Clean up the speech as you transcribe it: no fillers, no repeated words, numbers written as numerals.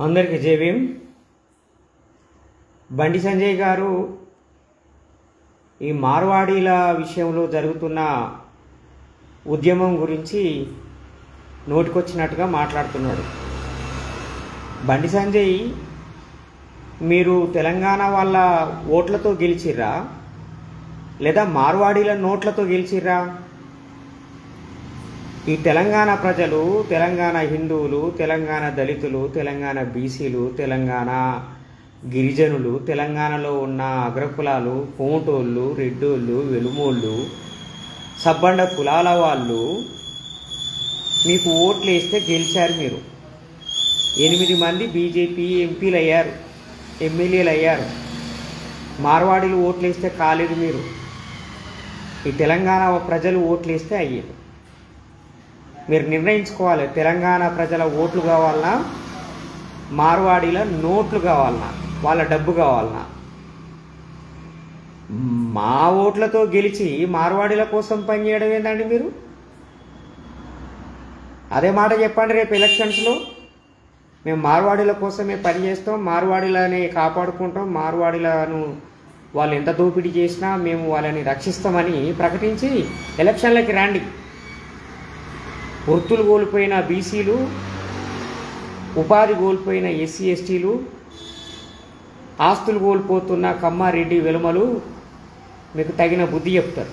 అందరికీ జై భీమ్. బండి సంజయ్ గారు ఈ మార్వాడీల విషయంలో జరుగుతున్న ఉద్యమం గురించి నోటికొచ్చినట్టుగా మాట్లాడుతున్నాడు. బండి సంజయ్, మీరు తెలంగాణ వాళ్ళ ఓట్లతో గెలిచిర్రా లేదా మార్వాడీల నోట్లతో గెలిచిర్రా? ఈ తెలంగాణ ప్రజలు, తెలంగాణ హిందువులు, తెలంగాణ దళితులు, తెలంగాణ బీసీలు, తెలంగాణ గిరిజనులు, తెలంగాణలో ఉన్న అగ్రకులాలు, కోమటోళ్ళు, రెడ్డోళ్ళు, వెలుమోళ్ళు, సబ్బండ కులాల వాళ్ళు మీకు ఓట్లు వేస్తే గెలిచారు. మీరు 8 మంది బీజేపీ ఎంపీలు అయ్యారు, ఎమ్మెల్యేలు అయ్యారు. మార్వాడీలు ఓట్లు వేస్తే కాలేదు. మీరు ఈ తెలంగాణ ప్రజలు ఓట్లు వేస్తే అయ్యారు. మీరు నిర్ణయించుకోవాలి, తెలంగాణ ప్రజల ఓట్లు కావాలన్నా, మార్వాడీల నోట్లు కావాలన్నా, వాళ్ళ డబ్బు కావాలన్నా. మా ఓట్లతో గెలిచి మార్వాడీల కోసం పనిచేయడం ఏంటండి మీరు? అదే మాట చెప్పండి రేపు ఎలక్షన్స్లో. మేము మార్వాడీల కోసమే పనిచేస్తాం, మార్వాడీలని కాపాడుకుంటాం, మార్వాడీలను వాళ్ళు ఎంత దోపిడీ చేసినా మేము వాళ్ళని రక్షిస్తామని ప్రకటించి ఎలక్షన్లకి రండి. వృత్తులు కోల్పోయిన బీసీలు, ఉపాధి కోల్పోయిన ఎస్సీ ఎస్టీలు, ఆస్తులు కోల్పోతున్న కమ్మారెడ్డి వెలుమలు మీకు తగిన బుద్ధి చెప్తారు.